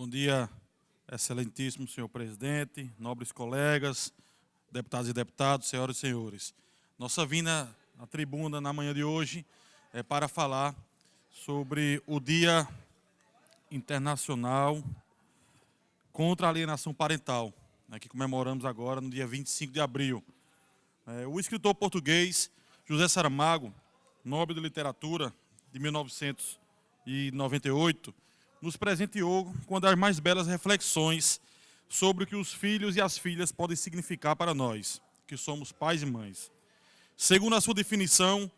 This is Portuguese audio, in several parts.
Bom dia, excelentíssimo senhor presidente, nobres colegas, deputadas e deputados, senhoras e senhores. Nossa vinda à tribuna na manhã de hoje é para falar sobre o Dia Internacional contra a Alienação Parental, que comemoramos agora no dia 25 de abril. O escritor português José Saramago, Nobel de Literatura de 1998, nos presenteou com uma das mais belas reflexões sobre o que os filhos e as filhas podem significar para nós, que somos pais e mães. Segundo a sua definição,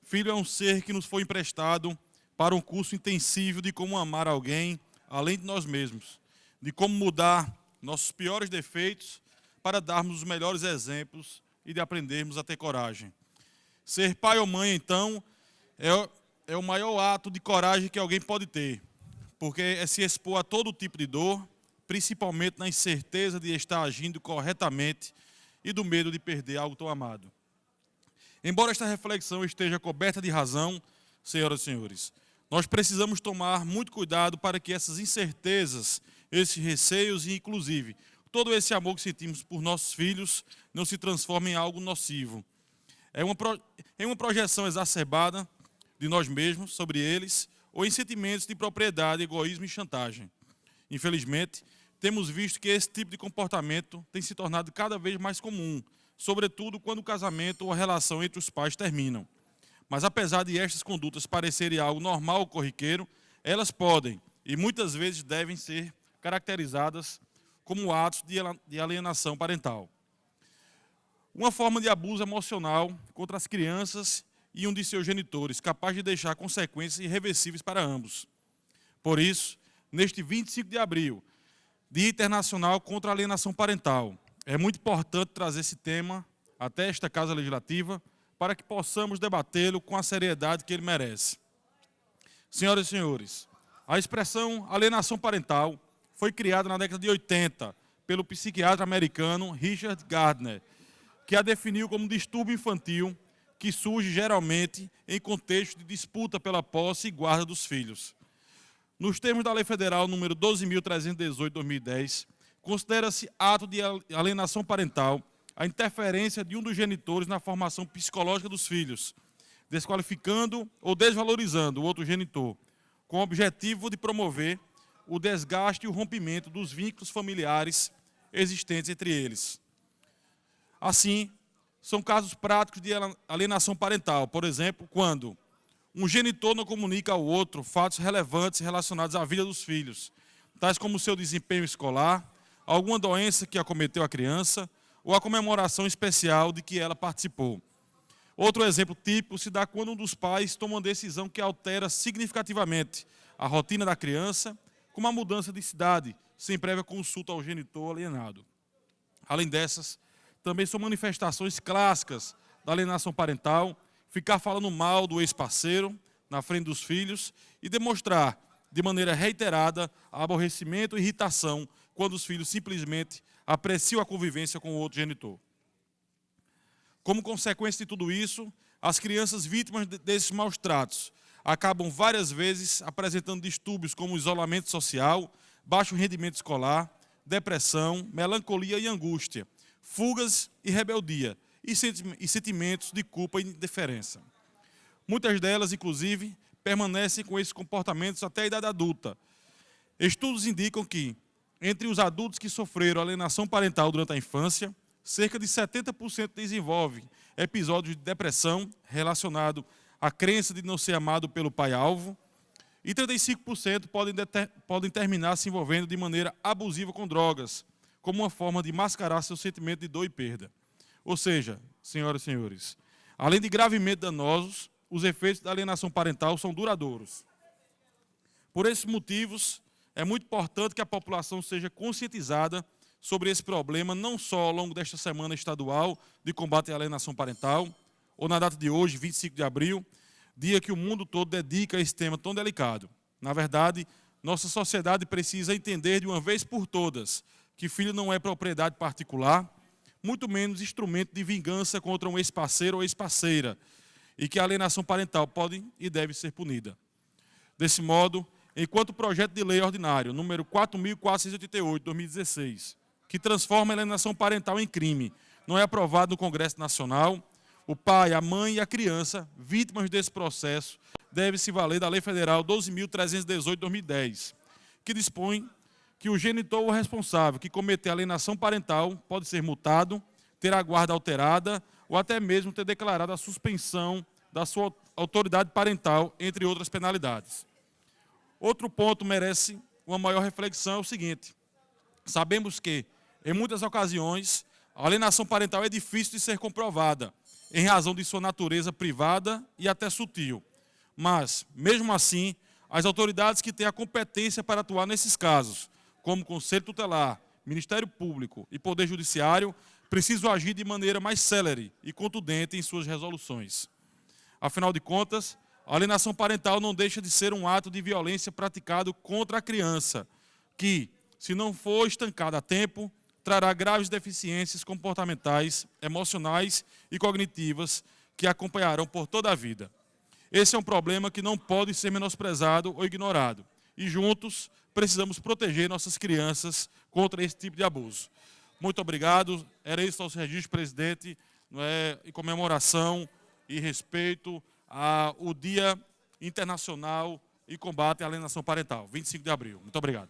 filho é um ser que nos foi emprestado para um curso intensivo de como amar alguém, além de nós mesmos, de como mudar nossos piores defeitos para darmos os melhores exemplos e de aprendermos a ter coragem. Ser pai ou mãe, então, é o maior ato de coragem que alguém pode ter, porque é se expor a todo tipo de dor, principalmente na incerteza de estar agindo corretamente e do medo de perder algo tão amado. Embora esta reflexão esteja coberta de razão, senhoras e senhores, nós precisamos tomar muito cuidado para que essas incertezas, esses receios e, inclusive, todo esse amor que sentimos por nossos filhos não se transformem em algo nocivo. É uma projeção exacerbada de nós mesmos sobre eles, ou em sentimentos de propriedade, egoísmo e chantagem. Infelizmente, temos visto que esse tipo de comportamento tem se tornado cada vez mais comum, sobretudo quando o casamento ou a relação entre os pais terminam. Mas apesar de estas condutas parecerem algo normal ou corriqueiro, elas podem, e muitas vezes devem ser caracterizadas como atos de alienação parental. Uma forma de abuso emocional contra as crianças e um de seus genitores, capaz de deixar consequências irreversíveis para ambos. Por isso, neste 25 de abril, Dia Internacional contra a Alienação Parental, é muito importante trazer esse tema até esta Casa Legislativa para que possamos debatê-lo com a seriedade que ele merece. Senhoras e senhores, a expressão alienação parental foi criada na década de 80 pelo psiquiatra americano Richard Gardner, que a definiu como distúrbio infantil que surge geralmente em contexto de disputa pela posse e guarda dos filhos. Nos termos da Lei Federal número 12.318/2010, considera-se ato de alienação parental a interferência de um dos genitores na formação psicológica dos filhos, desqualificando ou desvalorizando o outro genitor, com o objetivo de promover o desgaste e o rompimento dos vínculos familiares existentes entre eles. Assim, são casos práticos de alienação parental, por exemplo, quando um genitor não comunica ao outro fatos relevantes relacionados à vida dos filhos, tais como o seu desempenho escolar, alguma doença que acometeu a criança ou a comemoração especial de que ela participou. Outro exemplo típico se dá quando um dos pais toma uma decisão que altera significativamente a rotina da criança, como a mudança de cidade, sem prévia consulta ao genitor alienado. Além dessas, também são manifestações clássicas da alienação parental, ficar falando mal do ex-parceiro na frente dos filhos e demonstrar de maneira reiterada aborrecimento e irritação quando os filhos simplesmente apreciam a convivência com o outro genitor. Como consequência de tudo isso, as crianças vítimas desses maus tratos acabam várias vezes apresentando distúrbios como isolamento social, baixo rendimento escolar, depressão, melancolia e angústia, fugas e rebeldia, e sentimentos de culpa e indiferença. Muitas delas, inclusive, permanecem com esses comportamentos até a idade adulta. Estudos indicam que, entre os adultos que sofreram alienação parental durante a infância, cerca de 70% desenvolvem episódios de depressão relacionado à crença de não ser amado pelo pai-alvo, e 35% podem terminar se envolvendo de maneira abusiva com drogas, como uma forma de mascarar seu sentimento de dor e perda. Ou seja, senhoras e senhores, além de gravemente danosos, os efeitos da alienação parental são duradouros. Por esses motivos, é muito importante que a população seja conscientizada sobre esse problema, não só ao longo desta Semana Estadual de Combate à Alienação Parental, ou na data de hoje, 25 de abril, dia que o mundo todo dedica a esse tema tão delicado. Na verdade, nossa sociedade precisa entender de uma vez por todas que filho não é propriedade particular, muito menos instrumento de vingança contra um ex-parceiro ou ex-parceira, e que a alienação parental pode e deve ser punida. Desse modo, enquanto o projeto de lei ordinário número 4.488, 2016, que transforma a alienação parental em crime, não é aprovado no Congresso Nacional, o pai, a mãe e a criança, vítimas desse processo, devem se valer da Lei Federal 12.318, 2010, que dispõe que o genitor ou responsável que cometer alienação parental pode ser multado, ter a guarda alterada ou até mesmo ter declarado a suspensão da sua autoridade parental, entre outras penalidades. Outro ponto merece uma maior reflexão é o seguinte: sabemos que, em muitas ocasiões, a alienação parental é difícil de ser comprovada, em razão de sua natureza privada e até sutil. Mas, mesmo assim, as autoridades que têm a competência para atuar nesses casos, como Conselho Tutelar, Ministério Público e Poder Judiciário, precisam agir de maneira mais célere e contundente em suas resoluções. Afinal de contas, a alienação parental não deixa de ser um ato de violência praticado contra a criança, que, se não for estancada a tempo, trará graves deficiências comportamentais, emocionais e cognitivas que a acompanharão por toda a vida. Esse é um problema que não pode ser menosprezado ou ignorado. E juntos precisamos proteger nossas crianças contra esse tipo de abuso. Muito obrigado. Era isso nosso registro, presidente, em comemoração e respeito ao Dia Internacional e Combate à Alienação Parental, 25 de abril. Muito obrigado.